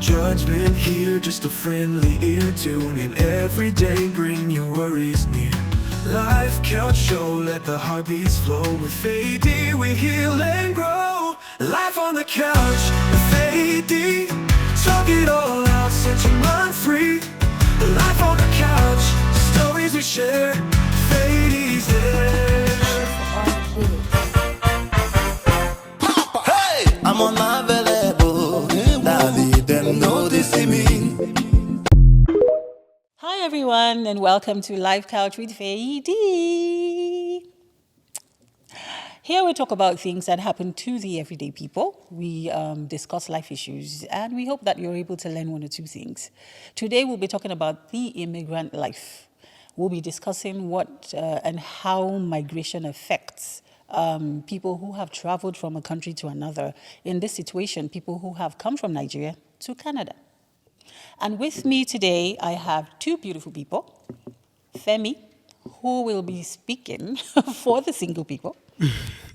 judgment here, just a friendly ear. Tune in every day, bring your worries near. Life count show, let the heartbeats flow. With AD we heal and grow. Life on the couch with AD. Talk it all out, set your mind free. Life on the couch, stories we share. AD's there. Hey, I'm unavailable. Daddy, them know this is me. Hi everyone, and welcome to Live Couch with Fedi. Here we talk about things that happen to the everyday people. We discuss life issues, and we hope that you're able to learn one or two things. Today we'll be talking about the immigrant life. We'll be discussing what and how migration affects people who have traveled from a country to another. In this situation, people who have come from Nigeria to Canada. And with me today, I have two beautiful people, Femi, who will be speaking for the single people,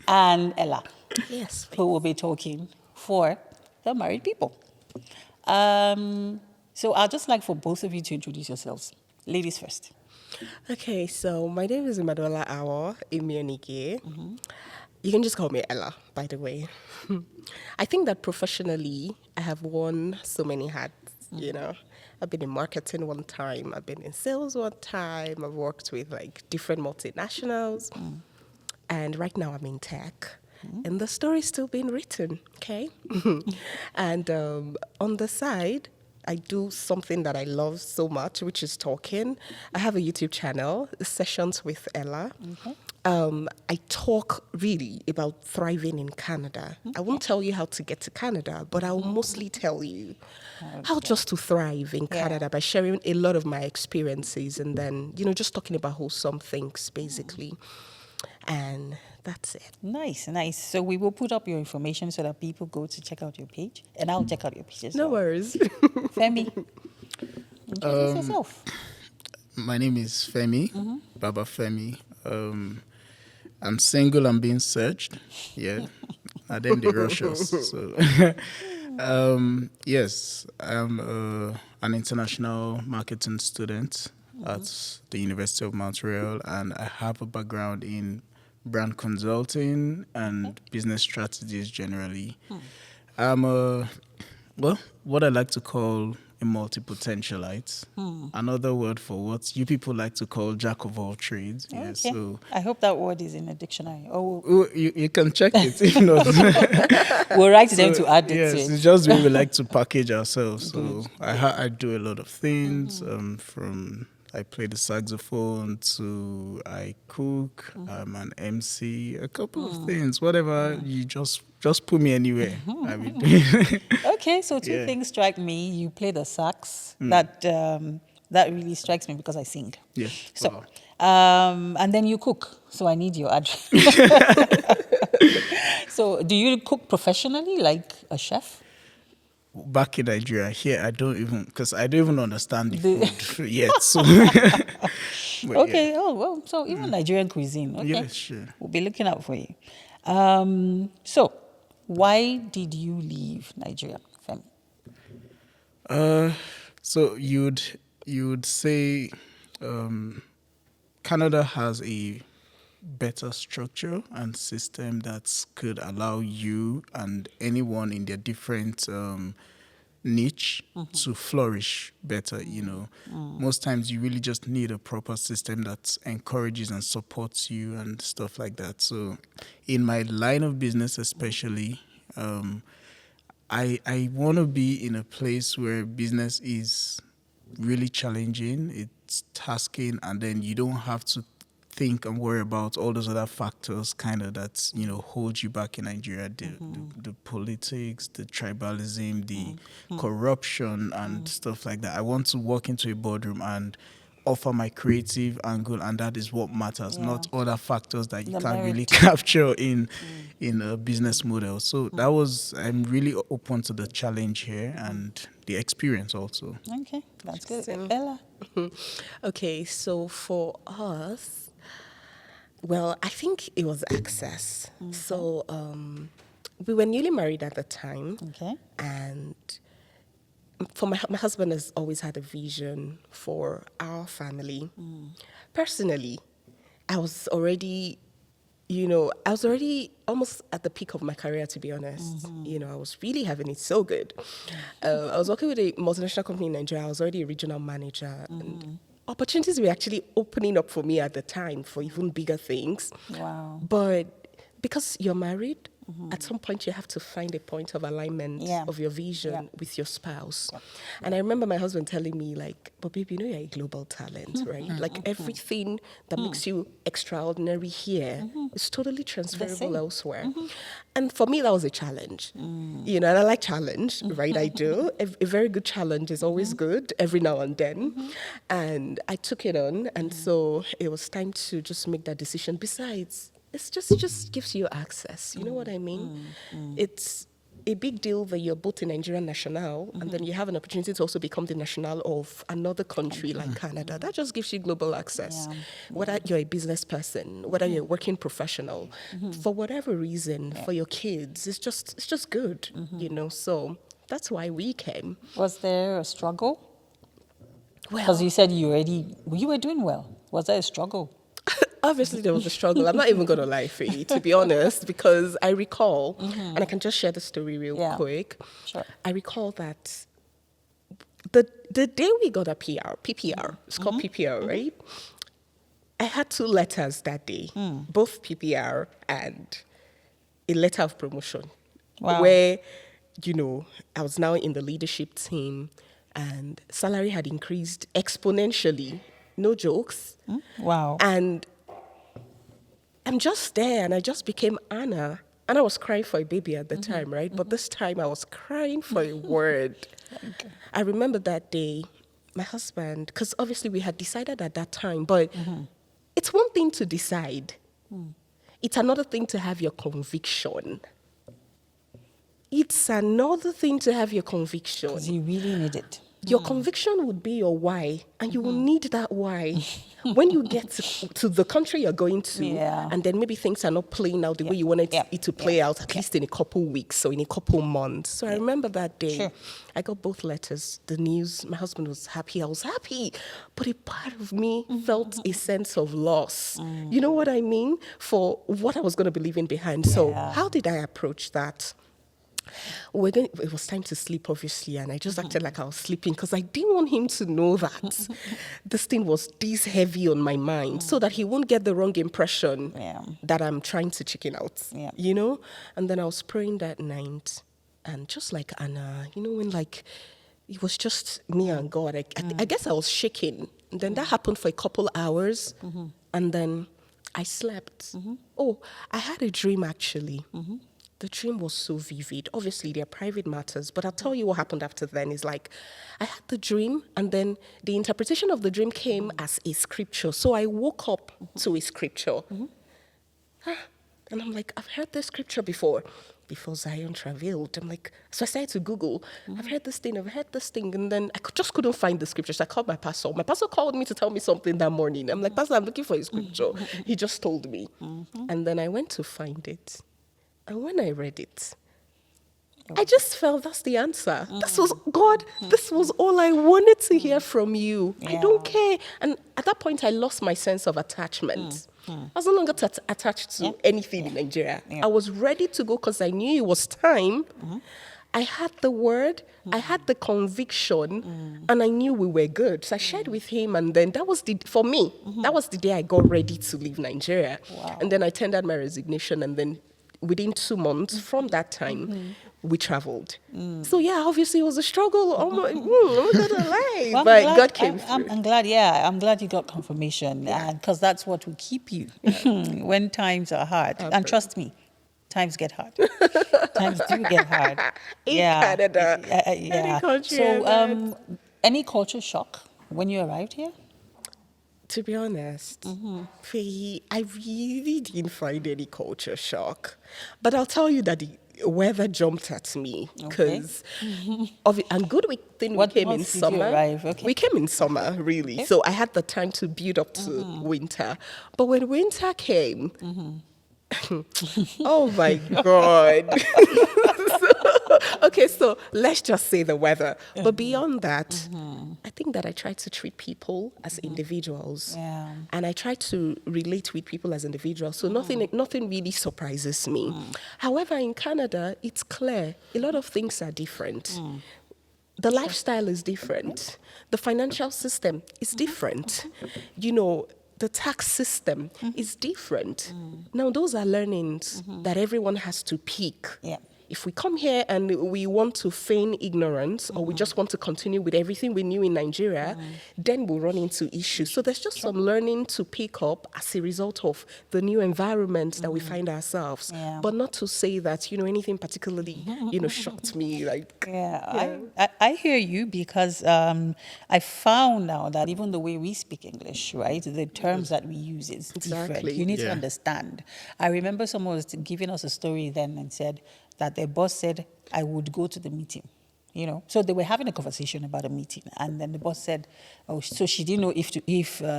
and Ella, Yes. who will be talking for the married people. So I'd just like for both of you to introduce yourselves. Ladies first. Okay, so my name is Madola Awo Imionike. You can just call me Ella, by the way. I think that professionally, I have worn so many hats, you know. I've been in marketing one time, I've been in sales one time, I've worked with like different multinationals, and right now I'm in tech. And the story's still being written, okay? And on the side, I do something that I love so much, which is talking. I have a YouTube channel, Sessions with Ella. I talk really about thriving in Canada. I won't tell you how to get to Canada, but I'll mostly tell you how just to thrive in Canada by sharing a lot of my experiences and then, you know, just talking about wholesome things, basically. And that's it. Nice, nice. So we will put up your information so that people go to check out your page, and I'll check out your page as No well. worries. Femi, introduce yourself. My name is Femi, Baba Femi. I'm single and being searched. Yeah, I then the Russians. So, yes, I'm an international marketing student at the University of Montreal, and I have a background in brand consulting and business strategies generally. I'm what I like to call a multi-potentialite. Another word for what you people like to call jack of all trades. Yeah, Okay. so I hope that word is in a dictionary. Oh, you can check it if not. we'll write them to add it Yes, to it's it. just the way we like to package ourselves. So I do a lot of things from I play the saxophone to I cook. I'm an MC. A couple of things, whatever you just put me anywhere. I will do it. Okay, so two Yeah. things strike me. You play the sax. That really strikes me because I sing. Yeah. So, Wow. and then you cook. So I need your address. So, do you cook professionally, like a chef? Back in Nigeria, here I don't even understand the The- food yet. So but Okay. Oh well. So even Nigerian cuisine. Okay. Yeah, sure. We'll be looking out for you. So, why did you leave Nigeria, Femi? So you'd say Canada has a better structure and system that could allow you and anyone in their different niche to flourish better. You know, most times you really just need a proper system that encourages and supports you and stuff like that. So in my line of business especially, I want to be in a place where business is really challenging, it's tasking, and then you don't have to think and worry about all those other factors kind of that, you know, hold you back in Nigeria, the politics, the tribalism, the corruption and stuff like that. I want to walk into a boardroom and offer my creative angle, and that is what matters, not other factors that you The can't really merit. capture in a business model. So that was, I'm really open to the challenge here and the experience also. Okay, that's good. Same. Ella. Okay, so for us, well, I think it was access. So we were newly married at the time. Okay. And my husband has always had a vision for our family. Personally, I was already almost at the peak of my career, to be honest. I was really having it so good. I was working with a multinational company in Nigeria. I was already a regional manager. And opportunities were actually opening up for me at the time for even bigger things. Wow. But because you're married, at some point you have to find a point of alignment of your vision with your spouse. And I remember my husband telling me, like, but babe, you're a global talent, right? Like everything that makes you extraordinary here is totally transferable elsewhere. And for me, that was a challenge. And I like challenge, right? I do. A very good challenge is always good every now and then. And I took it on. And so it was time to just make that decision. Besides, it just gives you access. You know what I mean? It's a big deal that you're both a Nigerian national, and then you have an opportunity to also become the national of another country like Canada. That just gives you global access. Whether you're a business person, whether you're a working professional, for whatever reason, for your kids, it's just good. So that's why we came. Was there a struggle? Well, Because you said you were doing well. Was there a struggle? obviously there was a struggle. I'm not even going to lie for you, to be honest, because I recall, and I can just share the story real quick. Sure. I recall that the day we got a PPR, it's called PPR, right? I had 2 letters that day, both PPR and a letter of promotion, where, I was now in the leadership team and salary had increased exponentially. No jokes. Wow. And I'm just there, and I just became Anna. And I was crying for a baby at the time, right? But this time I was crying for a word. I remember that day, my husband, because obviously we had decided at that time, but it's one thing to decide. It's another thing to have your conviction. It's another thing to have your conviction. Because you really need it. Your conviction would be your why, and you will need that why when you get to the country you're going to, and then maybe things are not playing out the way you wanted it to play out, at least in a couple weeks or in a couple months. So I remember that day, I got both letters, the news, my husband was happy, I was happy, but a part of me felt a sense of loss. You know what I mean? For what I was going to be leaving behind. So how did I approach that? It was time to sleep, obviously, and I just acted like I was sleeping because I didn't want him to know that this thing was this heavy on my mind, so that he won't get the wrong impression that I'm trying to chicken out, And then I was praying that night, and just like Anna, when like it was just me and God, I guess I was shaking. And then that happened for a couple hours, and then I slept. Oh, I had a dream actually. The dream was so vivid. Obviously, they're private matters, but I'll tell you what happened after then is like, I had the dream, and then the interpretation of the dream came as a scripture. So I woke up to a scripture. And I'm like, I've heard this scripture before Zion travailed. I'm like, so I started to Google, I've heard this thing, and then I just couldn't find the scripture. So I called my pastor. My pastor called me to tell me something that morning. I'm like, Pastor, I'm looking for a scripture. He just told me. And then I went to find it. And when I read it, I just felt that's the answer. This was God. This was all I wanted to hear from you. I don't care. And at that point, I lost my sense of attachment. I was no longer attached to anything in Nigeria. I was ready to go because I knew it was time. I had the word, I had the conviction, and I knew we were good. So I shared with him, and then that was for me, that was the day I got ready to leave Nigeria. And then I tendered my resignation, and then within 2 months from that time, we traveled. So obviously it was a struggle. I'm not gonna lie, but God came through. I'm glad. I'm glad you got confirmation, because that's what will keep you when times are hard. And trust me, times get hard. Times do get hard. In Canada, any country. So, any culture shock when you arrived here? To be honest, I really didn't find any culture shock. But I'll tell you that the weather jumped at me because and good thing we came in summer. We came in summer, really. Okay. So I had the time to build up to winter. But when winter came, oh my God. Okay, so let's just say the weather. But beyond that, I think that I try to treat people as individuals. Yeah. And I try to relate with people as individuals. So nothing really surprises me. However, in Canada, it's clear a lot of things are different. The lifestyle is different. The financial system is different. You know, the tax system is different. Now, those are learnings that everyone has to pick. Yeah. If we come here and we want to feign ignorance or we just want to continue with everything we knew in Nigeria, then we'll run into issues. So there's just some learning to pick up as a result of the new environment that we find ourselves. Yeah. But not to say that, anything particularly, shocked me. Like, I hear you because I found out that even the way we speak English, right, the terms that we use is different. Exactly. You need to Yeah. understand. I remember someone was giving us a story then and said that their boss said, I would go to the meeting. So they were having a conversation about a meeting, and then the boss said, "Oh, so she didn't know if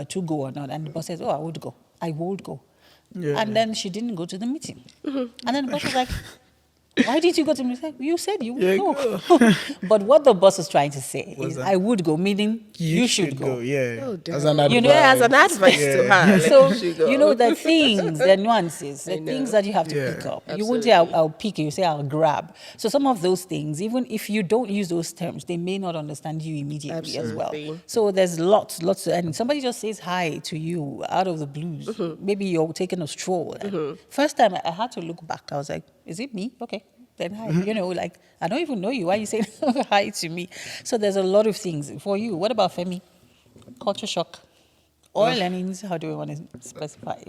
to go or not." And the boss says, "Oh, I would go. I would go." Yeah. And then she didn't go to the meeting. And then the boss was like, "Why did you go to the meeting?" You said you would Yeah, go. But what the boss is trying to say is, that- "I would go," meaning you should go. Yeah. Oh, damn. As an You advice. know, as an advice to her. Like, So, you should go. the things, the nuances, the things that you have to Yeah. pick up. You won't say, I'll pick it, you say, I'll grab. So some of those things, even if you don't use those terms, they may not understand you immediately as well. Absolutely. So there's lots, and somebody just says hi to you out of the blues. Maybe you're taking a stroll. And first time I had to look back, I was like, is it me? Okay. Then hi. Like, I don't even know you. Why are you saying hi to me? So there's a lot of things. For you, what about Femi? Culture shock. Or learnings, how do we want to specify?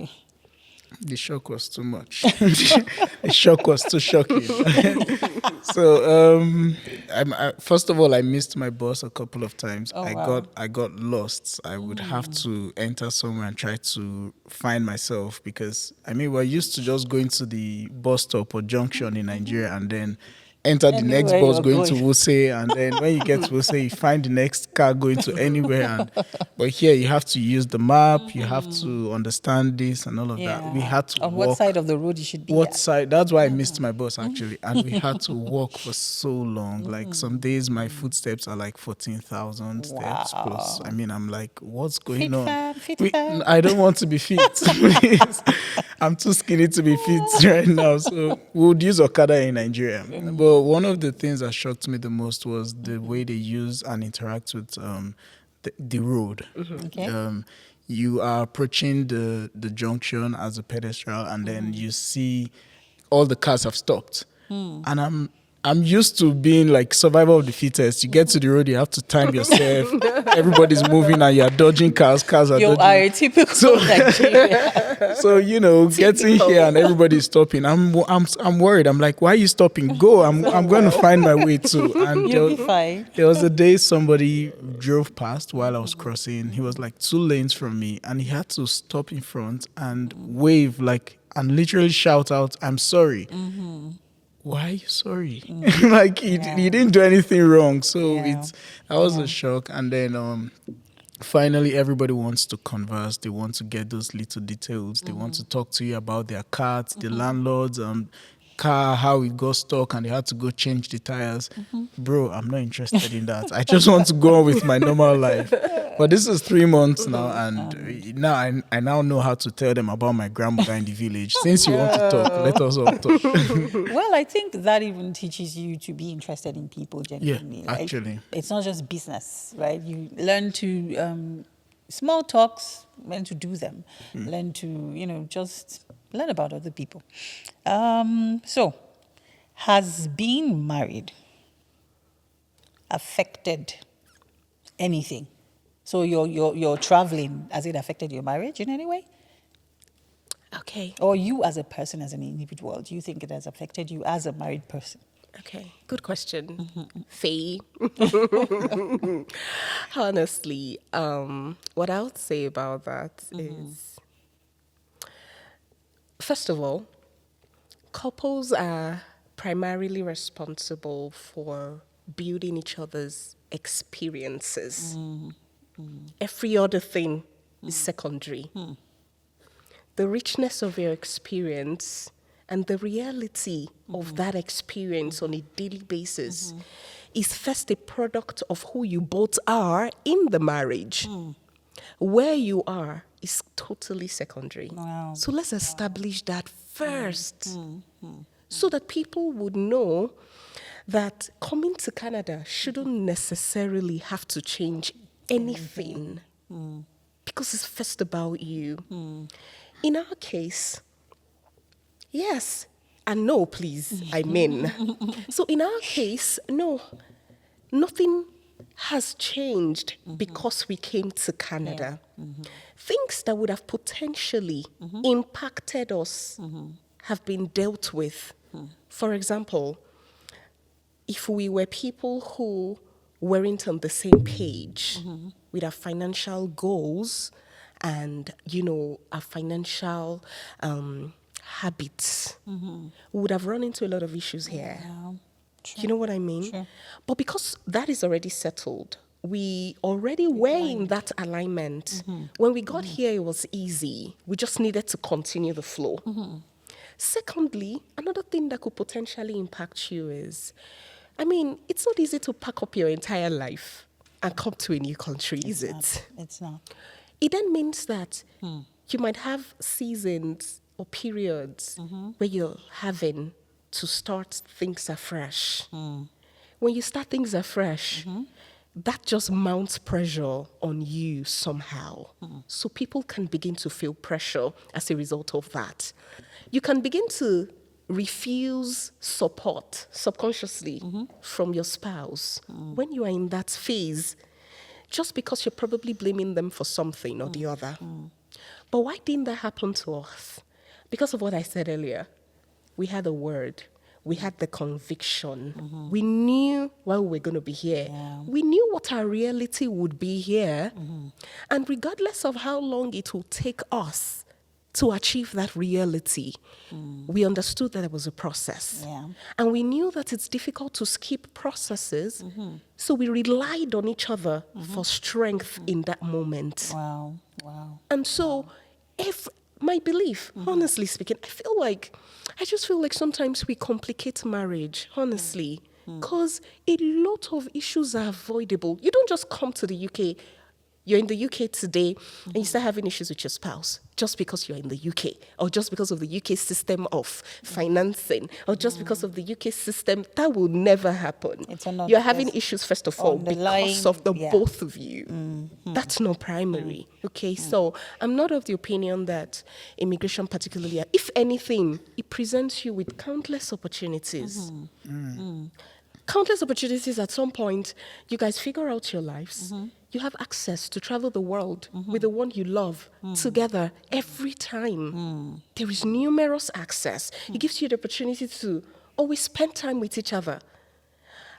The shock was too much. The shock was too shocking. So, first of all, I missed my bus a couple of times. Oh, wow. I got lost. I would have to enter somewhere and try to find myself because we're used to just going to the bus stop or junction in Nigeria and then enter the next Anywhere bus you're going to going. Wuse, and then when you get to Wuse, you find the next car going to anywhere. But here you have to use the map, you have to understand this and all of that. We had to On walk. what side of the road you should be What at. side? That's why I missed my bus actually, and we had to walk for so long. Like some days, my footsteps are like 14,000 steps plus. I'm like, what's going Fit on? fam, fit fam. I don't want to be fit. Please. I'm too skinny to be fit right now. So we would use Okada in Nigeria. But one of the things that shocked me the most was the way they use and interact with the road. Okay. You are approaching the junction as a pedestrian, and then you see all the cars have stopped. And I'm used to being like survival of the fittest. You get to the road, you have to time yourself. Everybody's moving and you're dodging cars. Cars are You dodging. are a typical Nigerian. So getting here and everybody's stopping. I'm worried. I'm like, why are you stopping? Go. I'm going to find my way too. And You'll be fine. there was a day somebody drove past while I was crossing. He was like 2 lanes from me, and he had to stop in front and wave and literally shout out, "I'm sorry." Why are you sorry? Like he didn't do anything wrong. So that was a shock. And then finally everybody wants to converse. They want to get those little details. They want to talk to you about their cars, the landlord's car, how it got stuck and they had to go change the tires. Bro, I'm not interested in that. I just want to go on with my normal life. But this is 3 months now, and now I now know how to tell them about my grandmother in the village. Since you want to talk, let us all talk. Well, I think that even teaches you to be interested in people genuinely. Yeah, actually. It's not just business, right? You learn to, small talks, learn to do them. Learn to, just learn about other people. So, has being married affected anything? So you're traveling, has it affected your marriage in any way? Okay. Or you as a person, as an individual, do you think it has affected you as a married person? Okay, good question, Faye. Honestly, what I would say about that is, first of all, couples are primarily responsible for building each other's experiences. Every other thing is secondary. The richness of your experience and the reality of that experience on a daily basis is first a product of who you both are in the marriage. Where you are is totally secondary. Wow. So let's establish that first so that people would know that coming to Canada shouldn't necessarily have to change anything because it's first about you. In our case, yes and no, please, I mean. So in our case, no, nothing has changed because we came to Canada. Things that would have potentially impacted us have been dealt with. For example, if we were people who weren't on the same page with our financial goals and, our financial habits, we would have run into a lot of issues here. Yeah. You know what I mean? Sure. But because that is already settled, we already were in that alignment. When we got here, it was easy. We just needed to continue the flow. Secondly, another thing that could potentially impact you is, it's not easy to pack up your entire life and come to a new country, is it? It's not. It then means that you might have seasons or periods where you're having to start things afresh. When you start things afresh, that just mounts pressure on you somehow. So people can begin to feel pressure as a result of that. You can begin to refuse support subconsciously from your spouse when you are in that phase, just because you're probably blaming them for something or the other. But why didn't that happen to us? Because of what I said earlier. We had a word. We had the conviction. We knew why we were going to be here. Yeah. We knew what our reality would be here. And regardless of how long it will take us to achieve that reality, we understood that it was a process. Yeah. And we knew that it's difficult to skip processes. So we relied on each other for strength in that moment. Wow. Wow. And so, my belief, honestly speaking, I just feel like sometimes we complicate marriage, honestly, because a lot of issues are avoidable. You don't just come to the UK. You're in the UK today and you start having issues with your spouse just because you're in the UK, or just because of the UK system of financing, or just because of the UK system. That will never happen. You're having issues, first of all, because of the both of you. That's not primary. Okay, so I'm not of the opinion that immigration particularly, if anything, it presents you with countless opportunities. Countless opportunities. At some point, you guys figure out your lives. You have access to travel the world with the one you love together every time. There is numerous access. It gives you the opportunity to always spend time with each other.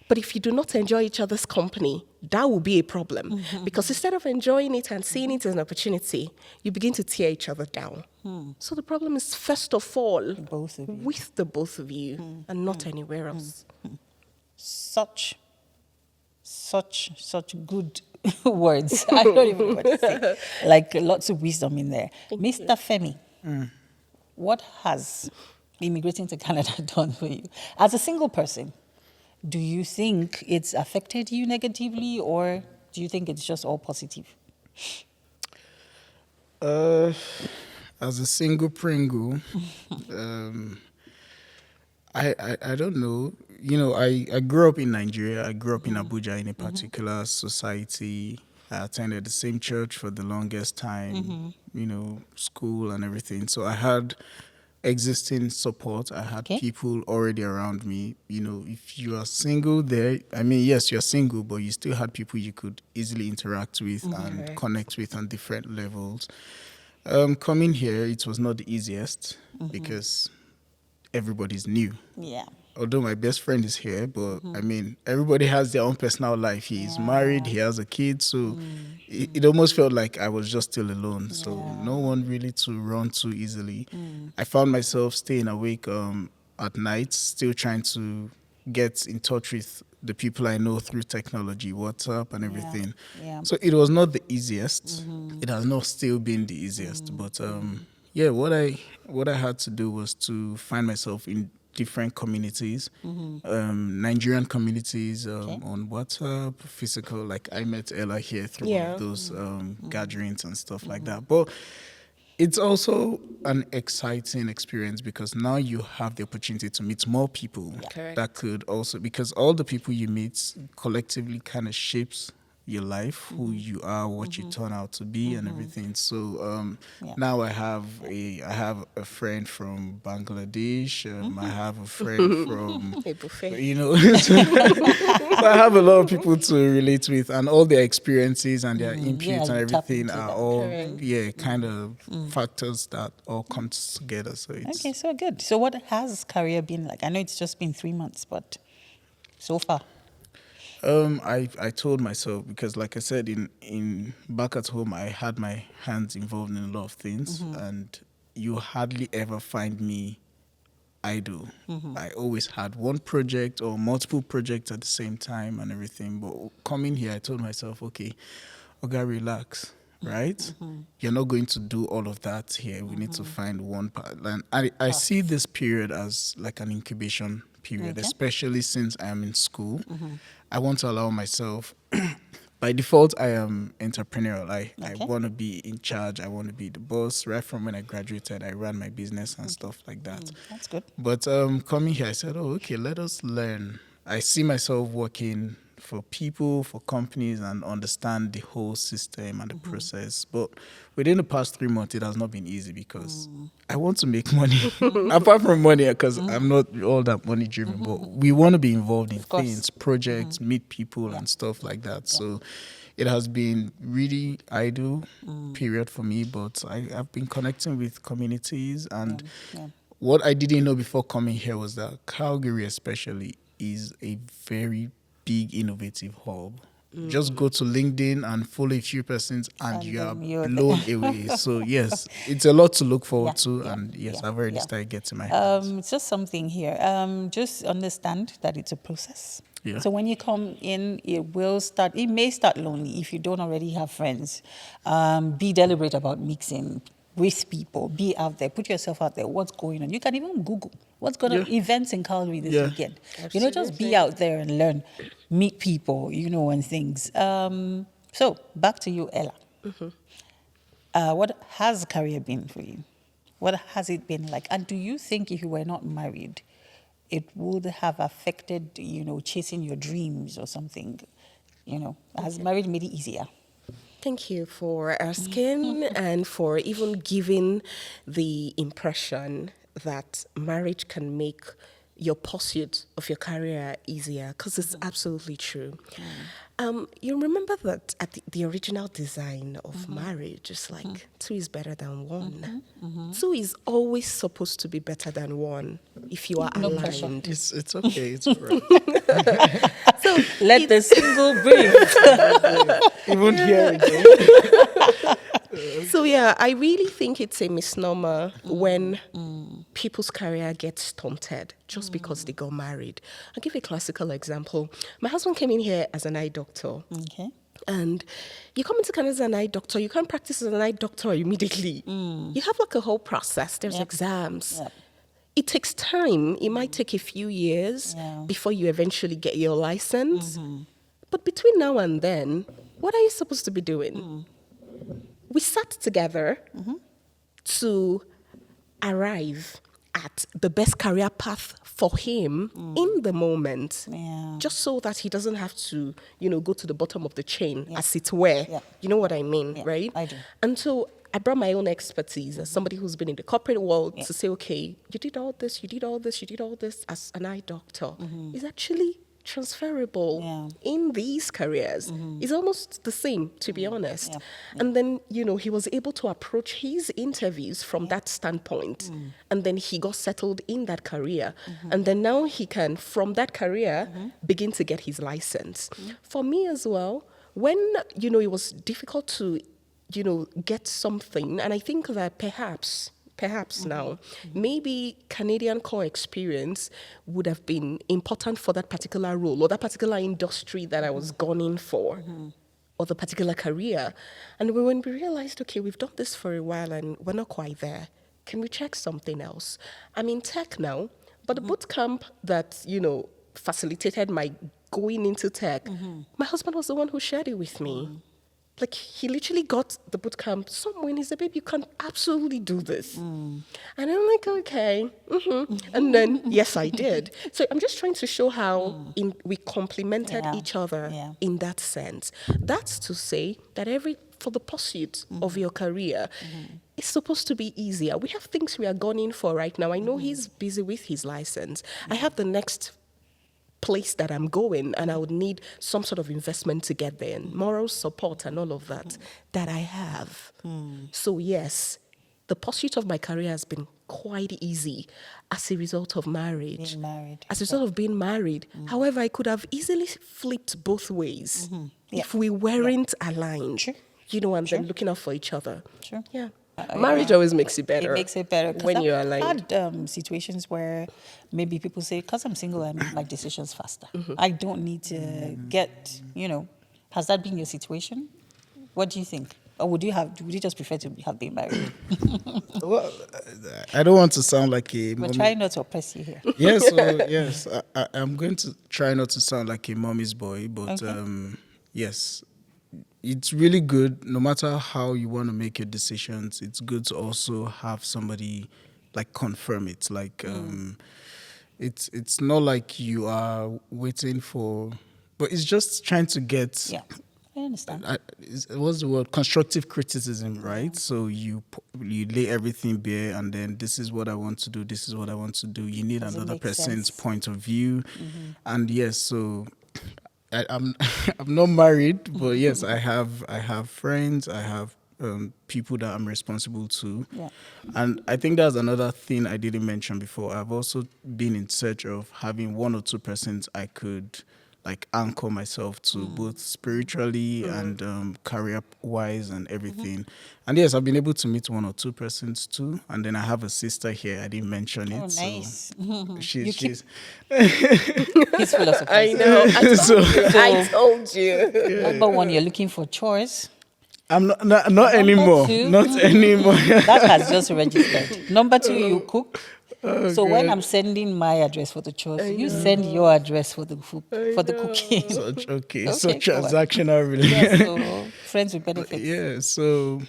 But if you do not enjoy each other's company, that will be a problem. Because instead of enjoying it and seeing it as an opportunity, you begin to tear each other down. So the problem is, first of all, Both of you. with the both of you and not anywhere else. Such good words. I don't even know what to say. Like lots of wisdom in there. Mr. Femi, what has immigrating to Canada done for you? As a single person, do you think it's affected you negatively, or do you think it's just all positive? As a single Pringle, I don't know. I grew up in Nigeria. I grew up in Abuja in a particular society. I attended the same church for the longest time, school and everything. So I had existing support. I had people already around me. If you are single there, yes, you're single, but you still had people you could easily interact with and connect with on different levels. Coming here, it was not the easiest because everybody's new. Yeah. Although my best friend is here, but everybody has their own personal life. He's married, he has a kid, so it almost felt like I was just still alone. So no one really to run to easily. I found myself staying awake at night, still trying to get in touch with the people I know through technology, WhatsApp and everything. Yeah. So it was not the easiest. It has not still been the easiest, but yeah, what I had to do was to find myself in different communities, Nigerian communities, on WhatsApp, physical. Like I met Ella here through one Yeah. of those gatherings and stuff like that. But it's also an exciting experience because now you have the opportunity to meet more people Correct. that could also, because all the people you meet collectively kind of shapes your life, who you are, what you turn out to be, and everything. So now I have a friend from Bangladesh. I have a friend from A buffet. so I have a lot of people to relate with, and all their experiences and their inputs yeah, and you tap everything into are that. all Correct. kind of factors that all come together. So it's Okay, so good. So what has career been like? I know it's just been 3 months, but so far. I told myself, because like I said, in back at home I had my hands involved in a lot of things, and you hardly ever find me idle. I always had one project or multiple projects at the same time and everything. But coming here, I told myself, okay, Oga, relax, right? You're not going to do all of that here. We need to find one part. And I see this period as like an incubation period, Okay. especially since I am in school. I want to allow myself. By default, I am entrepreneurial. I Okay. want to be in charge. I want to be the boss. Right from when I graduated, I ran my business and stuff like that. That's good. But coming here, I said, oh, okay, let us learn. I see myself working for people, for companies, and understand the whole system and the process. But within the past 3 months, it has not been easy because I want to make money. Apart from money, because I'm not all that money driven, but we want to be involved in course. things, projects, meet people and stuff like that. So it has been really idle period for me, but I've been connecting with communities, and what I didn't know before coming here was that Calgary especially is a very big innovative hub. Just go to LinkedIn and follow a few persons and And you are then you're blown away. So yes, it's a lot to look forward Yeah, to, yeah, and yes, yeah, I've already yeah. started getting my hands. It's just something here. Just understand that it's a process. Yeah. So when you come in, it may start lonely if you don't already have friends. Be deliberate about mixing with people. Be out there. Put yourself out there. What's going on? You can even Google what's going on. Yeah. Events in Calgary this Yeah. weekend. Just Absolutely. be out there and learn. Meet people, and things. So back to you, Ella. What has career been for you? What has it been like? And do you think if you were not married, it would have affected, chasing your dreams or something? Has marriage made it easier? Thank you for asking and for even giving the impression that marriage can make your pursuit of your career easier, because it's absolutely true. You remember that at the original design of marriage, it's like two is better than one. Two is always supposed to be better than one if you are No pressure. aligned. It's okay. It's all right. So Let the single breathe. Even here again. So yeah, I really think it's a misnomer when people's career gets stunted just because they got married. I'll give a classical example. My husband came in here as an eye doctor. Okay. And you come into Canada as an eye doctor, you can't practice as an eye doctor immediately. You have like a whole process. There's Yep. exams. Yep. It takes time. It might take a few years Yeah. before you eventually get your license. But between now and then, what are you supposed to be doing? We sat together to arrive at the best career path for him in the moment, Yeah. just so that he doesn't have to, go to the bottom of the chain, Yeah. as it were. Yeah. You know what I mean, Yeah, right? I do. And so I brought my own expertise as somebody who's been in the corporate world Yeah. to say, okay, you did all this, you did all this, you did all this as an eye doctor. It's actually transferable Yeah. in these careers. It's almost the same, to be honest. Yeah. And then, he was able to approach his interviews from that standpoint. And then he got settled in that career. And then now he can, from that career, begin to get his license. For me as well, when, it was difficult to, get something, and I think that perhaps now, maybe Canadian core experience would have been important for that particular role or that particular industry that I was gunning for, or the particular career. And when we realized, okay, we've done this for a while and we're not quite there, can we check something else? I'm in tech now, but the boot camp that, facilitated my going into tech, my husband was the one who shared it with me. Like, he literally got the boot camp somewhere and he said, babe, you can absolutely do this. And I'm like, okay. And then, yes, I did. So I'm just trying to show how we complemented Yeah. each other Yeah. in that sense. That's to say that for the pursuit of your career, it's supposed to be easier. We have things we are gunning for right now. I know he's busy with his license. I have the next place that I'm going, and I would need some sort of investment to get there, and moral support and all of that I have. So yes, the pursuit of my career has been quite easy as a result of marriage. Being married. As a result of being married. However, I could have easily flipped both ways if we weren't aligned. Sure. And then looking out for each other. Sure. Yeah. Marriage always makes it better. It makes it better 'cause when you're I've aligned. had situations where maybe people say, because I'm single, I make my decisions faster. I don't need to get, has that been your situation? What do you think? Or would you just prefer to have been married? Well, I don't want to sound like a We're mommy. trying not to oppress you here. Yes, I'm going to try not to sound like a mommy's boy, but Okay. yes, it's really good. No matter how you want to make your decisions, it's good to also have somebody like confirm it. Like it's not like you are waiting for, but it's just trying to get. Yeah, I understand. What's the word? Constructive criticism, right? So you lay everything bare, and then this is what I want to do. This is what I want to do. You need Does it another make person's sense? point of view, and yes, so I'm I'm not married, but yes, I have friends. I have people that I'm responsible to, Yeah. and I think that's another thing I didn't mention before. I've also been in search of having one or two persons I could like anchor myself to, both spiritually and career wise and everything. And yes, I've been able to meet one or two persons too. And then I have a sister here. I didn't mention it. Oh, nice. So You keep- she's He's full of surprises. I know. I So- told you. Number one, you're looking for chores. I'm not anymore. two. Not anymore. That has just registered. Number two, you cook. So when I'm sending my address for the chores, you send your address for the food, for the cooking. Such okay, Okay, so go on. transactional really. Yeah, so friends with benefits. Yeah, so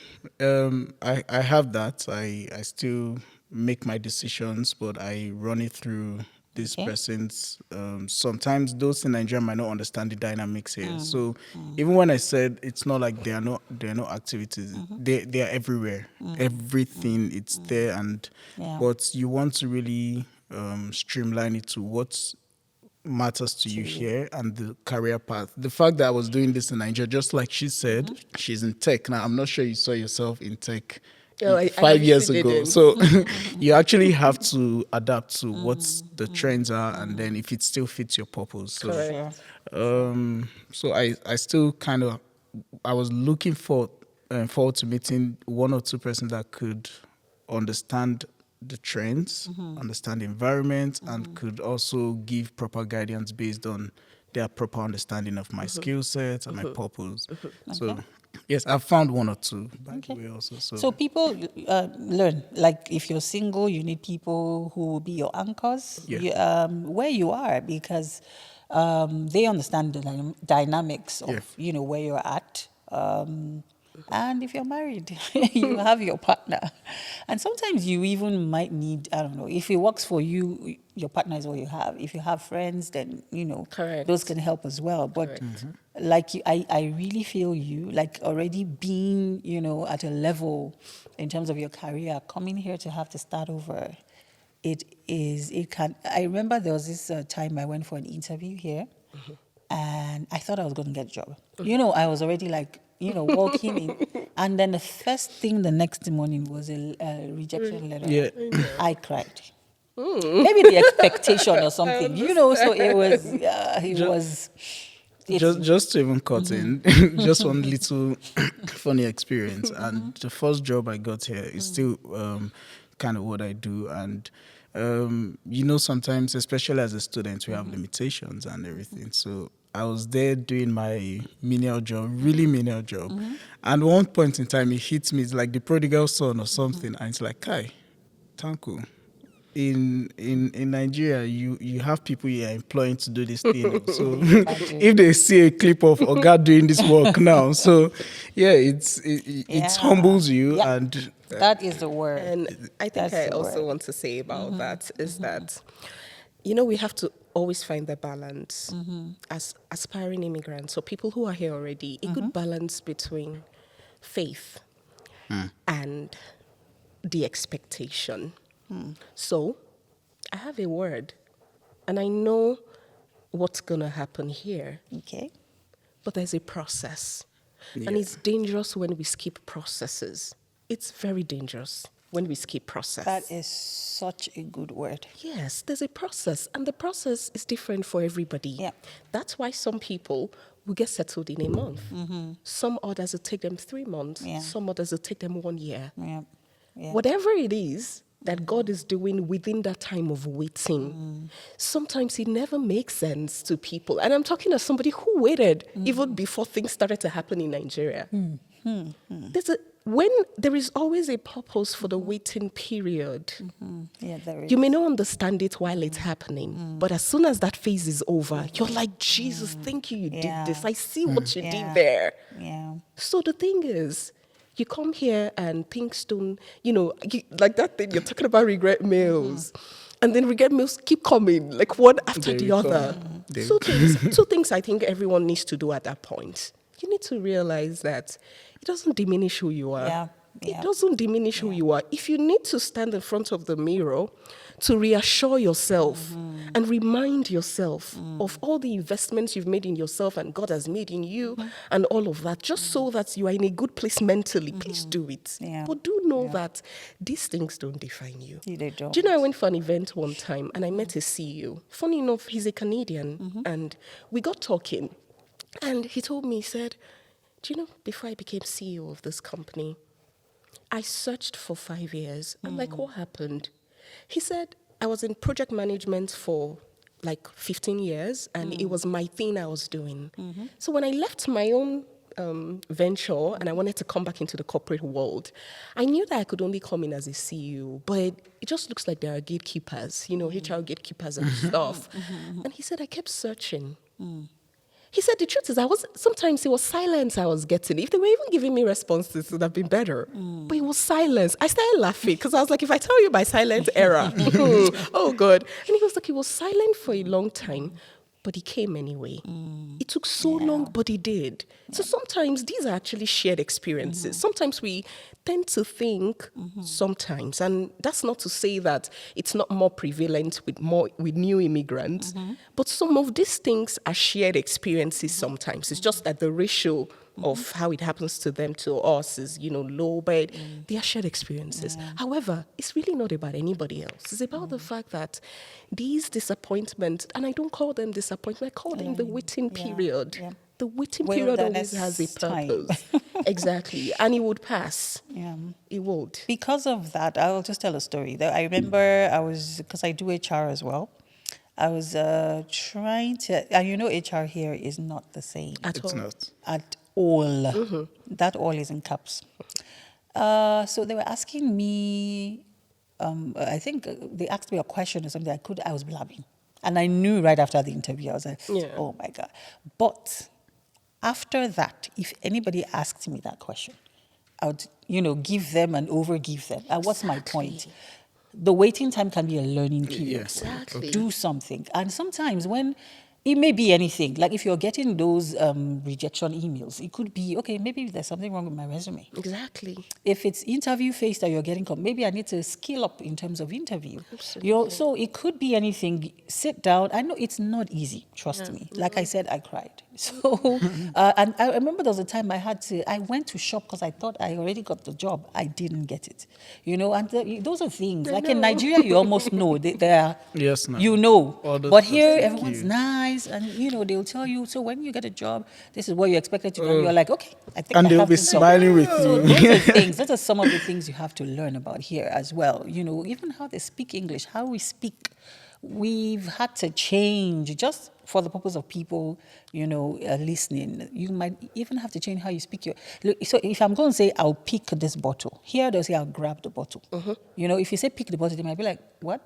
I have that. I still make my decisions, but I run it through this Okay. person's. Sometimes those in Nigeria might not understand the dynamics here. So even when I said it's not like there are no activities, they are everywhere. Everything it's there, and Yeah. but you want to really streamline it to what's matters to you here and the career path. The fact that I was doing this in Nigeria, just like she said, she's in tech. Now, I'm not sure you saw yourself in tech Oh, I 5 years obviously ago. didn't. So you actually have to adapt to what the trends are and then if it still fits your purpose. So, Correct. so I still kind of, I was looking forward to meeting one or two persons that could understand the trends, understand the environment, and could also give proper guidance based on their proper understanding of my skill set and my purpose. So, yes, I've found one or two, by the way, also. So people learn, like if you're single, you need people who will be your anchors where you are, because they understand the dynamics of, where you're at. And if you're married, you have your partner. And sometimes you even might need, I don't know, if it works for you, your partner is all you have. If you have friends, then, Correct. those can help as well. But like I really feel you, like already being, at a level in terms of your career, coming here to have to start over, I remember there was this time I went for an interview here and I thought I was going to get a job. I was already like, walking in. And then the first thing the next morning was a rejection letter. Yeah. I cried. Maybe the expectation or something, so it was. Just to even cut in, just one little funny experience. And the first job I got here is still kind of what I do. And, sometimes, especially as a student, we have limitations and everything. So I was there doing my menial job, really menial job. And one point in time, it hits me, it's like the prodigal son or something. And it's like, Kai, Tanko, in Nigeria, you have people you are employing to do this thing. So if they see a clip of Oga doing this work now, so yeah, it humbles you, Yeah. and That is the word. And I think That's I the also word. want to say about that is that, we have to always find the balance as aspiring immigrants or people who are here already, a good balance between faith and the expectation. So I have a word and I know what's going to happen here, Okay. but there's a process. And Yeah. it's dangerous when we skip processes. It's very dangerous when we skip process. That is such a good word. Yes, there's a process, and the process is different for everybody. Yeah. That's why some people will get settled in a month. Some others will take them 3 months. Yeah. Some others will take them 1 year. Yeah. Yeah. Whatever it is that God is doing within that time of waiting, sometimes it never makes sense to people. And I'm talking as somebody who waited even before things started to happen in Nigeria. When there is always a purpose for the waiting period. Yeah, there is. You may not understand it while it's happening, but as soon as that phase is over, you're like, Jesus, thank you, you Yeah. did this. I see what you Yeah. did there. Yeah. So the thing is, you come here and things don't, like that thing, you're talking about regret mails. And then regret mails keep coming, like one after They the will come. other. They Two things I think everyone needs to do at that point. You need to realize that it doesn't diminish who you are. Yeah. It doesn't diminish who you are. If you need to stand in front of the mirror to reassure yourself and remind yourself of all the investments you've made in yourself and God has made in you and all of that, just so that you are in a good place mentally, please do it. Yeah. But do know that these things don't define you. They don't. Do you know, I went for an event one time and I met a CEO. Funny enough, he's a Canadian. And we got talking. And he told me, he said, do you know, before I became CEO of this company, I searched for 5 years. I'm like, what happened? He said, I was in project management for like 15 years, and it was my thing I was doing. So when I left my own venture and I wanted to come back into the corporate world, I knew that I could only come in as a CEO, but it just looks like there are gatekeepers, HR gatekeepers and stuff. And he said, I kept searching. He said, the truth is, sometimes it was silence I was getting. If they were even giving me responses, it would have been better. But it was silence. I started laughing because I was like, if I tell you my silent era, oh God. And he was like, it was silent for a long time, but he came anyway. It took so long, but he did. So sometimes these are actually shared experiences. Sometimes we tend to think sometimes, and that's not to say that it's not more prevalent with new immigrants, but some of these things are shared experiences sometimes. It's just that the ratio of how it happens to them to us is, low, but they are shared experiences. However, it's really not about anybody else. It's about the fact that these disappointments, and I don't call them disappointment, I call them the waiting period. Yeah. The waiting period always has a Wilderness time. purpose. Exactly. And it would pass. Yeah. It would. Because of that, I'll just tell a story. I remember because I do HR as well. I was trying to, and HR here is not the same At all. It's not. at all. That all is in caps. So they were asking me, I think they asked me a question or something. I was blabbing. And I knew right after the interview, I was like, Yeah. oh my God. But after that, if anybody asked me that question, I would, give them and overgive them. And what's my point? The waiting time can be a learning period. Exactly. Do something. And sometimes when it may be anything, like if you're getting those rejection emails, it could be, okay, maybe there's something wrong with my resume. Exactly. If it's interview phase that you're getting, maybe I need to scale up in terms of interview. So it could be anything. Sit down. I know it's not easy, trust me. Like I said, I cried. So, and I remember there was a time I went to shop because I thought I already got the job. I didn't get it. And those are things. Like in Nigeria, you almost know. They are, Yes, no. But That's here, thank everyone's you. nice. And, they'll tell you, so when you get a job, this is what you expected to do. You're like, okay, I think And I they'll have be this job. smiling with So you. those are some of the things you have to learn about here as well. Even how they speak English, how we speak, we've had to change. Just for the purpose of people, listening, you might even have to change how you speak. Look, so if I'm going to say, I'll pick this bottle, here they'll say, I'll grab the bottle. If you say pick the bottle, they might be like, what?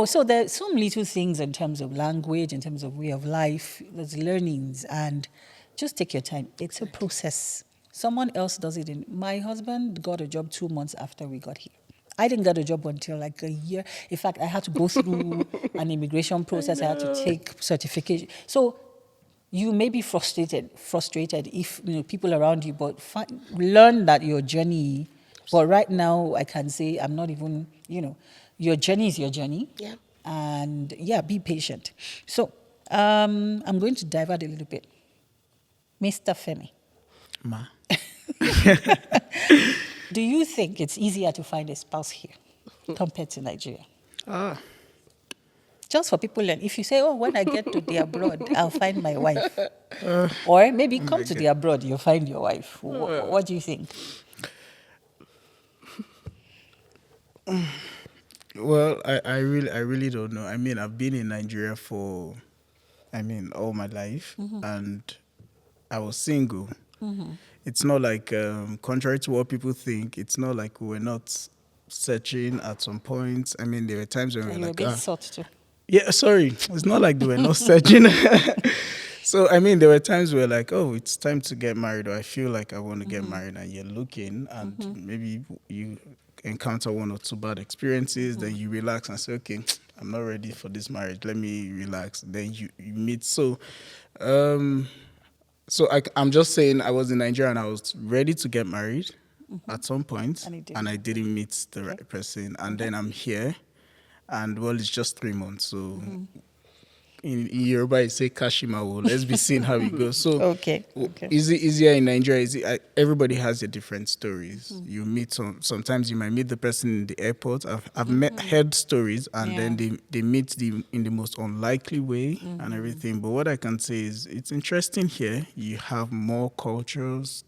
So there's some little things in terms of language, in terms of way of life, there's learnings, and just take your time. It's a process. Someone else does it. My husband got a job 2 months after we got here. I didn't get a job until like a year. In fact, I had to go through an immigration process. I had to take certification. So you may be frustrated if people around you, but learn that your journey. But right now, I can say I'm not even. Your journey is your journey. Yeah. And be patient. So I'm going to divert a little bit. Mr. Femi. Ma. Do you think it's easier to find a spouse here compared to Nigeria? Just for people learn. If you say, when I get to the abroad, I'll find my wife. Or maybe come to the abroad, you'll find your wife. What do you think? Well, I really don't know. I mean, I've been in Nigeria for, all my life, and I was single. It's not like, contrary to what people think, it's not like we were not searching at some point. I mean, there were times when we were like, being sought too. Yeah, sorry. It's not like they were not searching. So, there were times where like, it's time to get married, or I feel like I want to get married, and you're looking, and maybe you encounter one or two bad experiences, then you relax and say, okay, I'm not ready for this marriage. Let me relax. Then you meet. So, I'm just saying I was in Nigeria and I was ready to get married at some point, and I didn't meet the right person. And then I'm here, and it's just 3 months. So in Yoruba, you say Kashimawo. Let's be seeing how it goes. So okay. Is it easier in Nigeria? Everybody has their different stories. You meet sometimes you might meet the person in the airport. I've heard stories, and then they meet in the most unlikely way and everything. But what I can say is it's interesting here. You have more cultures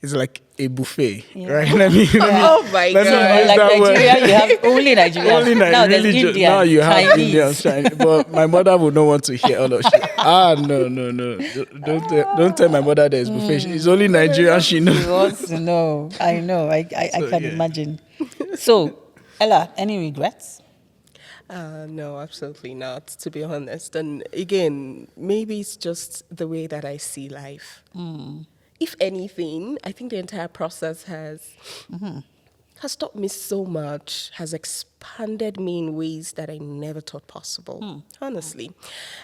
it's like a buffet, right? Oh my God. Like Nigeria, you have only Nigeria. Now there's Indian, now you have Chinese. Indian, Chinese. But my mother would not want to hear all of shit. No. Don't tell my mother there's buffet. It's only Nigerian she knows. She wants to know. I know. I can imagine. So, Ella, any regrets? No, absolutely not, to be honest. And again, maybe it's just the way that I see life. If anything, I think the entire process has taught me so much, has expanded me in ways that I never thought possible, honestly.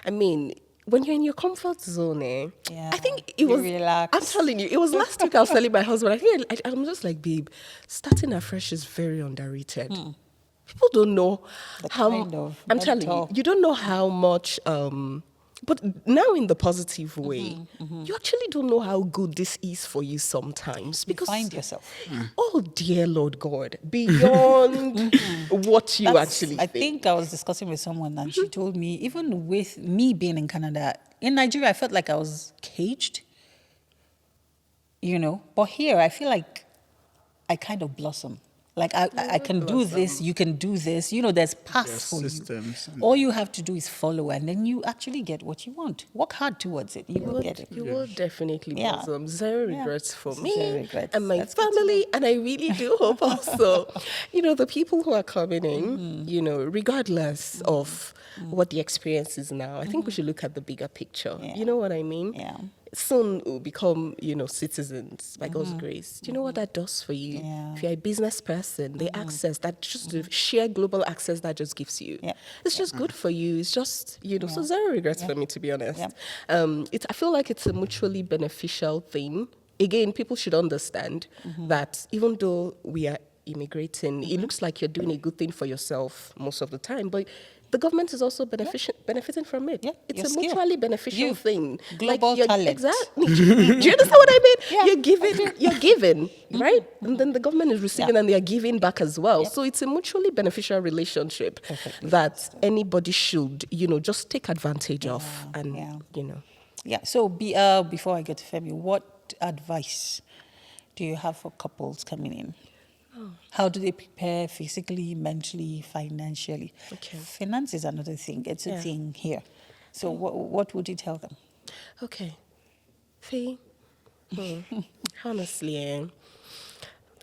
When you're in your comfort zone, I think it was, relax. I'm telling you, it was last week I was telling my husband, I'm just like, babe, starting afresh is very underrated. People don't know I'm telling you don't know how much, but now in the positive way, you actually don't know how good this is for you sometimes. Because you find yourself. Oh, dear Lord God, beyond what you actually think. I think I was discussing with someone and she told me, even with me being in Canada, in Nigeria, I felt like I was caged, but here I feel like I kind of blossom. Like I can do this, you can do this. There's paths for systems. You. All you have to do is follow, and then you actually get what you want. Work hard towards it. You will get it. You will definitely blossom. Zero regrets for me Zero regrets. and my family, and I really do hope also, the people who are coming in, regardless of what the experience is now, I think we should look at the bigger picture. Yeah. You know what I mean? Yeah. Soon we'll become, citizens by God's grace. Do you know what that does for you? Yeah. If you're a business person, the access, that just the sheer global access that just gives you. Yeah. It's just good for you. It's just, so zero regrets for me, to be honest. Yeah. I feel like it's a mutually beneficial thing. Again, people should understand that even though we are immigrating, it looks like you're doing a good thing for yourself most of the time, but the government is also benefiting from it. Yeah, it's your a skill. mutually beneficial thing. Global talent. Exactly. Do you understand what I mean? Yeah. You're giving, right? And then the government is receiving and they are giving back as well. So it's a mutually beneficial relationship that anybody should, just take advantage of. And, Yeah. So before I get to Femi, what advice do you have for couples coming in? How do they prepare physically, mentally, financially? Okay. Finance is another thing. It's a thing here. So what would you tell them? Okay. Faye, honestly,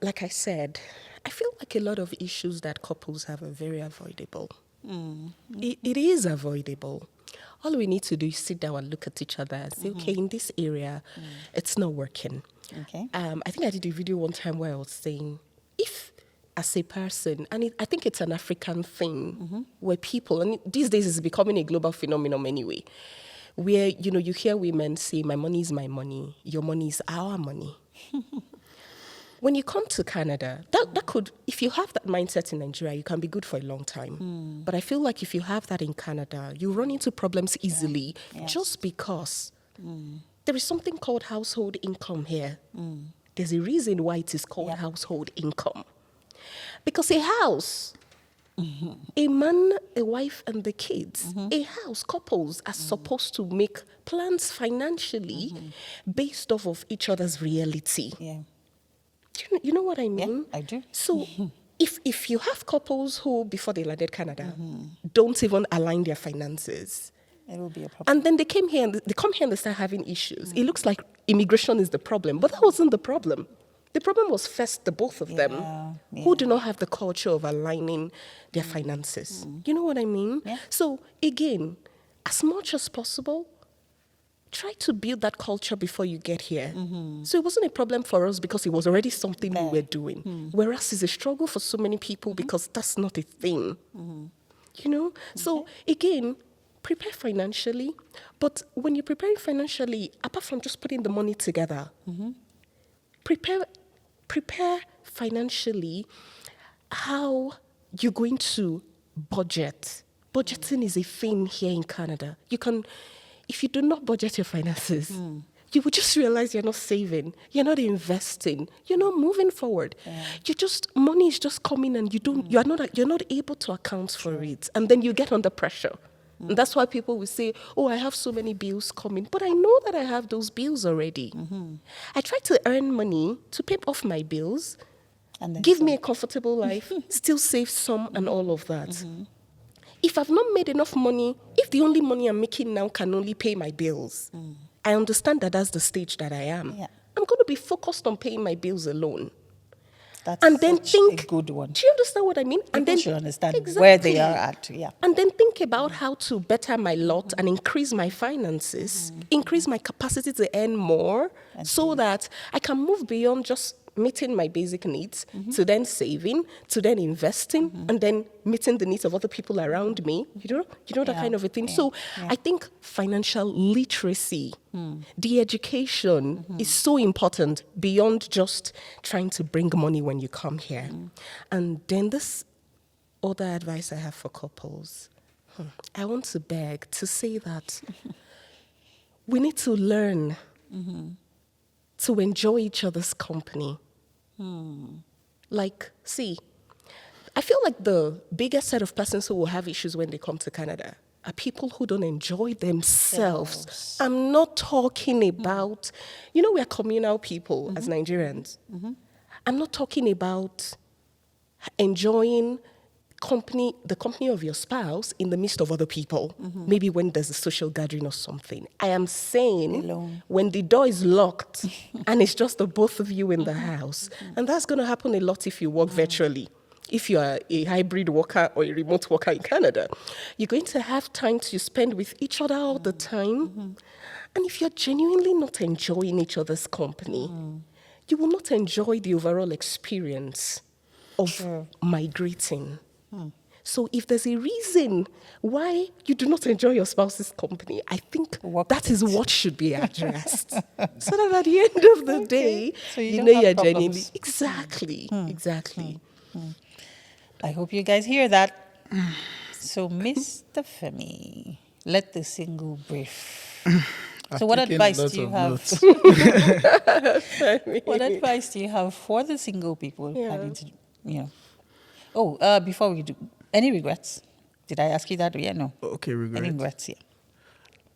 like I said, I feel like a lot of issues that couples have are very avoidable. It is avoidable. All we need to do is sit down and look at each other and say, okay, in this area, it's not working. Okay. I think I did a video one time where I was saying, if as a person, and I think it's an African thing, where people, and these days it's becoming a global phenomenon anyway, where, you hear women say, my money is my money, your money is our money. When you come to Canada, that could, if you have that mindset in Nigeria, you can be good for a long time. But I feel like if you have that in Canada, you run into problems easily just because there is something called household income here. There's a reason why it is called household income. Because a house, a man, a wife, and the kids, a house, couples are supposed to make plans financially based off of each other's reality. Yeah. You know what I mean? I do. So if you have couples who, before they landed Canada, don't even align their finances, It will be a problem. and then they come here and they start having issues, it looks like immigration is the problem. But that wasn't the problem. The problem was first the both of them who do not have the culture of aligning their finances. You know what I mean? Yeah. So again, as much as possible, try to build that culture before you get here. So it wasn't a problem for us because it was already something we were doing. Whereas it's a struggle for so many people because that's not a thing. You know? So again, prepare financially. But when you're preparing financially, apart from just putting the money together, prepare financially how you're going to budget. Budgeting is a thing here in Canada. If you do not budget your finances, you will just realize you're not saving, you're not investing, you're not moving forward. Money is just coming and you're not able to account for it. And then you get under pressure. And that's why people will say, oh, I have so many bills coming. But I know that I have those bills already. I try to earn money to pay off my bills, And then give me a comfortable life, still save some and all of that. If I've not made enough money, if the only money I'm making now can only pay my bills, I understand that that's the stage that I am. Yeah. I'm going to be focused on paying my bills alone. That's And then such think, a good one. do you understand what I mean? And People then should understand where they are at. Yeah. And then think about how to better my lot and increase my finances, increase my capacity to earn more so that I can move beyond just meeting my basic needs to then saving, to then investing, and then meeting the needs of other people around me. You know that kind of a thing. So I think financial literacy, the education is so important beyond just trying to bring money when you come here. And then this other advice I have for couples, I want to beg to say that we need to learn to enjoy each other's company. Like, see, I feel like the biggest set of persons who will have issues when they come to Canada are people who don't enjoy themselves. I'm not talking about, we're communal people as Nigerians. I'm not talking about enjoying the company of your spouse in the midst of other people, maybe when there's a social gathering or something. I am saying when the door is locked and it's just the both of you in the house, and that's going to happen a lot if you work virtually. If you are a hybrid worker or a remote worker in Canada, you're going to have time to spend with each other all the time. And if you're genuinely not enjoying each other's company, you will not enjoy the overall experience of migrating. So if there's a reason why you do not enjoy your spouse's company, I think that is what should be addressed. So that at the end of the day, So you you don't know have you're problems. genuinely. Exactly. I hope you guys hear that. So, Mr. Femi, let the single brief. So, what taken advice lots do you of have? notes. What advice do you have for the single people having to, before we do, any regrets? Did I ask you that? Yeah, no. Okay, Any regret. regrets? Yeah.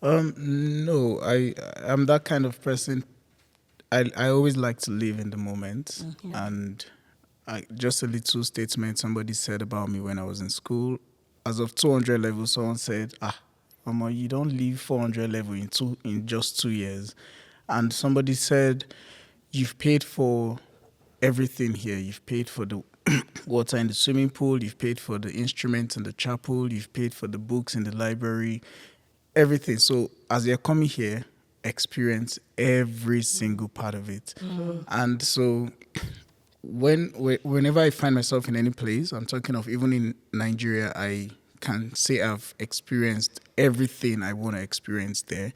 No, I'm that kind of person. I always like to live in the moment. And just a little statement somebody said about me when I was in school. As of 200 level, someone said, you don't leave 400 level in just 2 years. And somebody said, you've paid for everything here. You've paid for the water in the swimming pool. You've paid for the instruments in the chapel. You've paid for the books in the library, everything. So as you're coming here, experience every single part of it. And so whenever I find myself in any place, I'm talking of even in Nigeria, I can say I've experienced everything I want to experience there.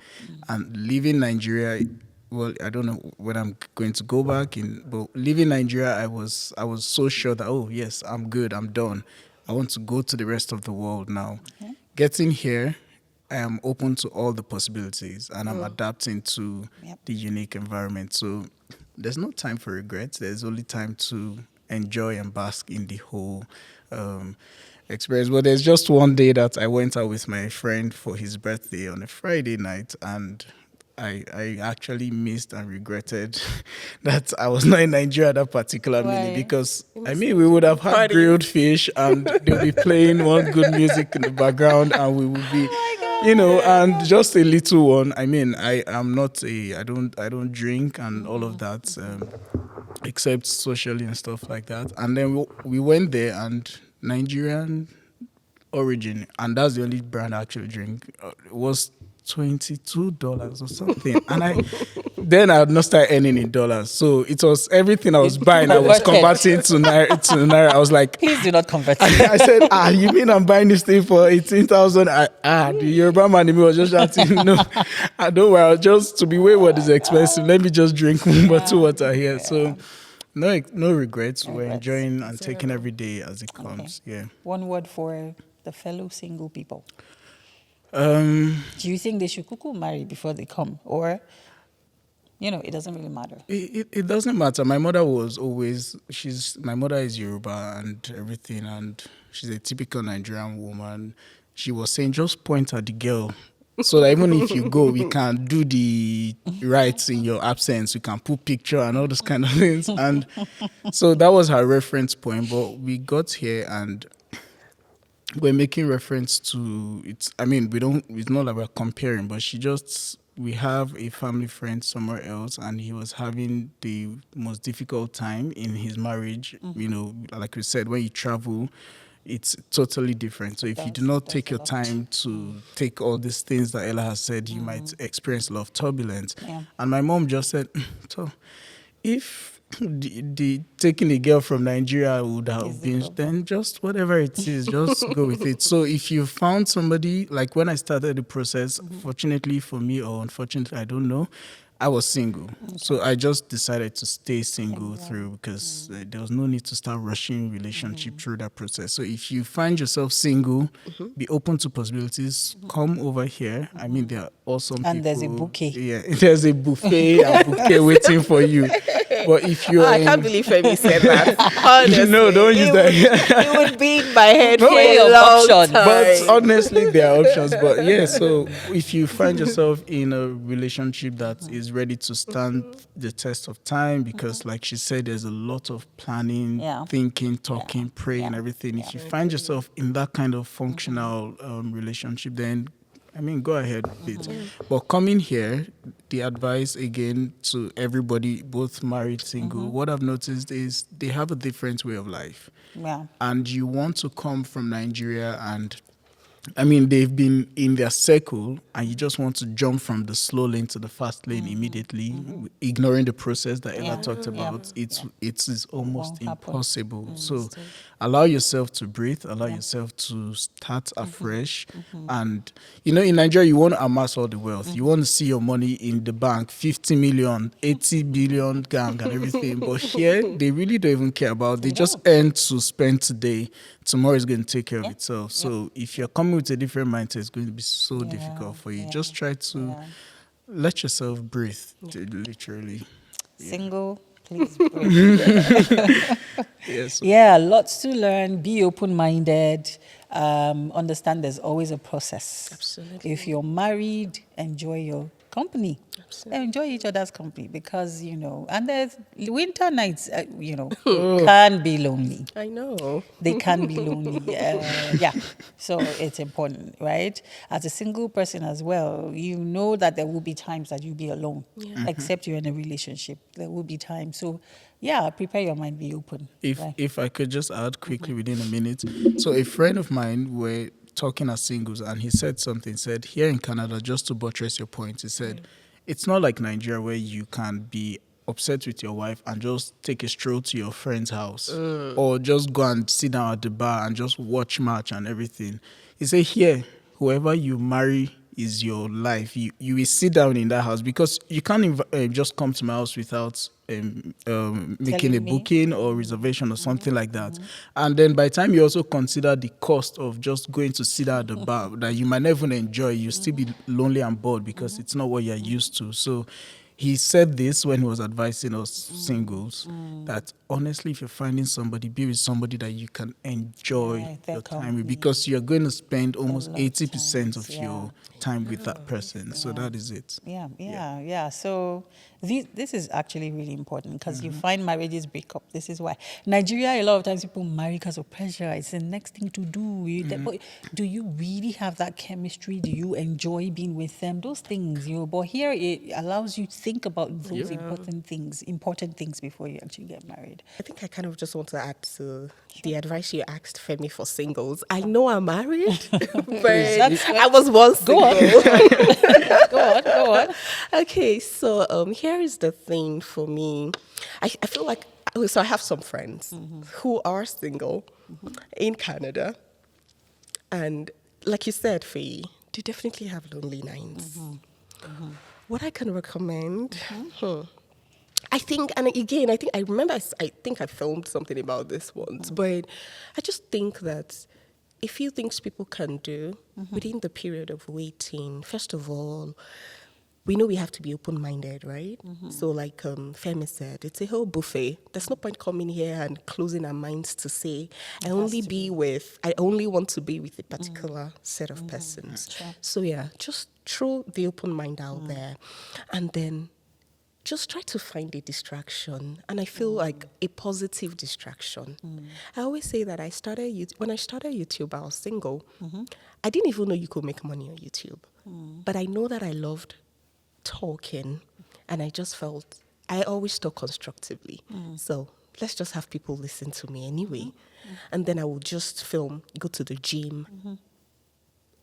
And leaving Nigeria, well, I don't know when I'm going to go back but leaving Nigeria, I was so sure that, oh yes, I'm good, I'm done. I want to go to the rest of the world now. Getting here, I am open to all the possibilities, and I'm adapting to the unique environment. So there's no time for regrets. There's only time to enjoy and bask in the whole experience. But there's just one day that I went out with my friend for his birthday on a Friday night, and I actually missed and regretted that I was not in Nigeria at that particular minute, because we would have had grilled fish and they'll be playing one good music in the background, and we would be, and just a little one. I don't drink and all of that, except socially and stuff like that. And then we went there, and Nigerian origin, and that's the only brand I actually drink, was $22 or something. And I had not started earning in dollars, so it was everything I was buying I was converting to naira. I was like, please do not convert. I said, you mean I'm buying this thing for 18,000? The Yoruba man in me was just shouting, no, I don't worry, just to be wayward is expensive, let me just drink bottled water here. So no regrets. We're enjoying and taking every day as it comes. One word for the fellow single people. Do you think they should marry before they come, or it doesn't really matter? It doesn't matter. My mother was always, my mother is Yoruba and everything, and she's a typical Nigerian woman. She was saying, just point at the girl, so that even if you go, we can do the rights in your absence. We can put picture and all those kind of things. And so that was her reference point. But we got here and we're making reference to it's not like we're comparing, but we have a family friend somewhere else, and he was having the most difficult time in his marriage. Like we said, when you travel, it's totally different. So if you do not take your time to take all these things that Ella has said, you might experience a lot of turbulence. And my mom just said, so if the taking a girl from Nigeria would have been, then just whatever it is, just go with it. So if you found somebody, like when I started the process, fortunately for me, or unfortunately, I don't know, I was single. So I just decided to stay single through, because there was no need to start rushing relationship through that process. So if you find yourself single, be open to possibilities. Come over here. There are awesome people. And there's a bouquet. Yeah, there's a buffet and bouquet waiting for you. But if you I can't believe Femi said that. Honestly, no, don't use that. It would be in my head for Okay, a long option. time. But honestly, there are options. But so if you find yourself in a relationship that is ready to stand the test of time, because like she said, there's a lot of planning, thinking, talking, praying, everything. If you find yourself in that kind of functional relationship, then go ahead with it. But coming here, the advice again to everybody, both married, single, what I've noticed is they have a different way of life. And you want to come from Nigeria, and they've been in their circle, and you just want to jump from the slow lane to the fast lane immediately, ignoring the process that Ella talked about. It is almost impossible. So allow yourself to breathe, allow yourself to start afresh. And, in Nigeria, you want to amass all the wealth. You want to see your money in the bank, 50 million, 80 billion gang and everything. But here, they really don't even care about it. They just earn to spend today. Tomorrow is going to take care of itself. So if you're coming with a different mindset, it's going to be so difficult for you. Just try to let yourself breathe, literally. Single, please breathe. Yes. Lots to learn. Be open-minded. Understand there's always a process. Absolutely. If you're married, enjoy your company. Absolutely. Enjoy each other's company because, and there's winter nights, can be lonely. I know. They can be lonely. Yeah. So it's important, right? As a single person as well, you know that there will be times that you'll be alone, except you're in a relationship. There will be times. So, yeah, prepare your mind, be open. right? If I could just add quickly within a minute. So a friend of mine were talking as singles, and he said something. Said here in Canada, just to buttress your point, he said it's not like Nigeria where you can be upset with your wife and just take a stroll to your friend's house or just go and sit down at the bar and just watch match and everything. He said here, whoever you marry is your life. You will sit down in that house because you can't just come to my house without making Telling a me. booking or reservation or something like that. And then by the time you also consider the cost of just going to sit at the bar that you might never enjoy, you still be lonely and bored because it's not what you're used to. So he said this when he was advising us singles that honestly, if you're finding somebody, be with somebody that you can enjoy their your time company. with because you're going to spend almost lot of 80% of times, your time with that person. So that is it. Yeah. So this is actually really important because you find marriages break up. This is why Nigeria, a lot of times people marry because of pressure. It's the next thing to do. But do you really have that chemistry? Do you enjoy being with them? Those things, But here it allows you to think about those important things before you actually get married. I think I kind of just want to add to the advice you asked Femi for singles. I know I'm married, but I was once single. Go on. Okay, so here is the thing for me. I feel like, so I have some friends who are single in Canada. And like you said, Faye, they definitely have lonely nights. What I can recommend, I think, and again, I remember, I think I filmed something about this once, but I just think that a few things people can do within the period of waiting. First of all, we know we have to be open-minded, right? So like Femi said, it's a whole buffet. There's no point coming here and closing our minds to say, I only want to be with a particular set of persons. Sure. So yeah, just throw the open mind out there. And then just try to find a distraction. And I feel like a positive distraction. I always say that when I started YouTube, I was single. I didn't even know you could make money on YouTube. But I know that I loved talking, and I just felt I always talk constructively. So let's just have people listen to me anyway. And then I would just film, go to the gym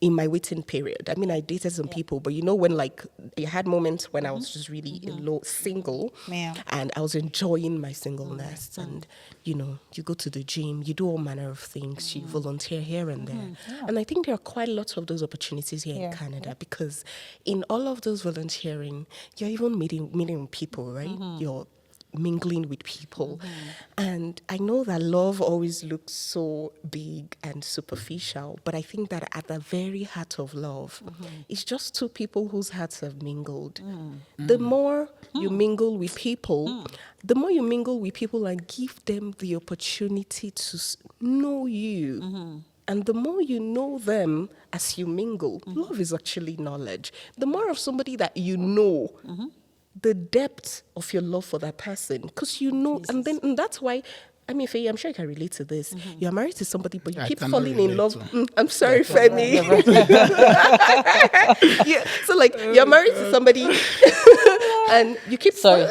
in my waiting period. I mean, I dated some people, but when like I had moments when I was just really single, and I was enjoying my singleness. And you go to the gym, you do all manner of things, you volunteer here and there. And I think there are quite a lot of those opportunities here in Canada because in all of those volunteering, you're even meeting people, right? You're mingling with people. And I know that love always looks so big and superficial, but I think that at the very heart of love, it's just two people whose hearts have mingled. The more you mingle with people, and give them the opportunity to know you. And the more you know them as you mingle, love is actually knowledge. The more of somebody that you know, the depth of your love for that person, because and that's why, I mean, Faye, I'm sure you can relate to this. You're married to somebody, but you keep falling in love. I'm sorry, Femi. So like, you're married to somebody, and you keep Femi.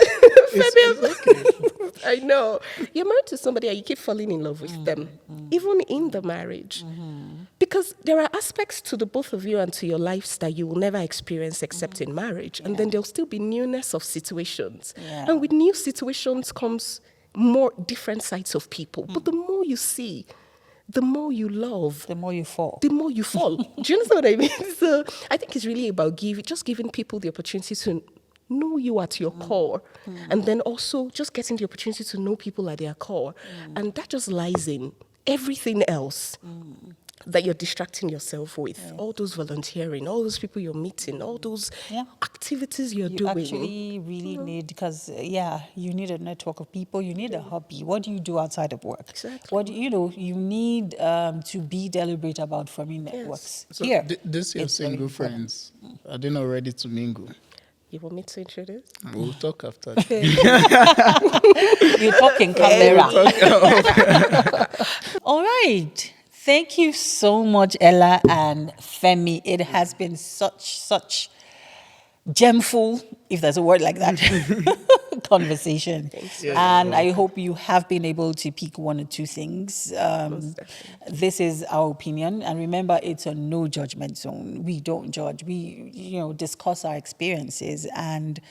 I know. You're married to somebody, and you keep falling in love with them, even in the marriage. Because there are aspects to the both of you and to your lives that you will never experience except in marriage. And then there'll still be newness of situations. And with new situations comes more different sides of people. But the more you see, the more you love. The more you fall. The more you fall. Do you understand what I mean? So I think it's really about giving people the opportunity to know you at your core. And then also just getting the opportunity to know people at their core. And that just lies in everything else that you're distracting yourself with. All those volunteering, all those people you're meeting, all those activities you're doing. You actually really need, because you need a network of people, you need a hobby. What do you do outside of work? Exactly. What you need to be deliberate about forming networks. So Here, this your single friends, are they not ready to mingle? You want me to introduce? We'll talk after. You're talking camera. All right. Thank you so much, Ella and Femi. It has been such gemful, if there's a word like that, conversation. And I hope you have been able to pick one or two things. This is our opinion. And remember, it's a no judgment zone. We don't judge. We, discuss our experiences. And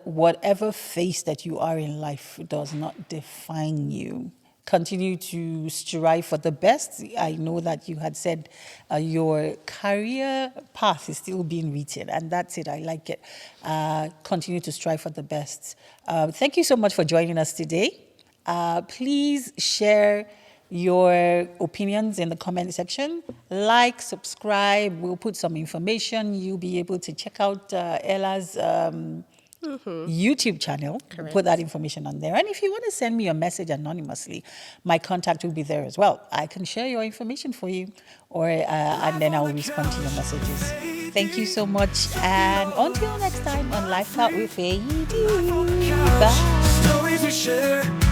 whatever phase that you are in life does not define you. Continue to strive for the best. I know that you had said your career path is still being written, and that's it. I like it. Continue to strive for the best. Thank you so much for joining us today. Please share your opinions in the comment section. Like, subscribe. We'll put some information. You'll be able to check out Ella's YouTube channel. Correct. Put that information on there. And if you want to send me a message anonymously, my contact will be there as well. I can share your information for you, and then I will respond to your messages. Thank you so much, and until next time on Life Out with AED. Bye. Stories we share.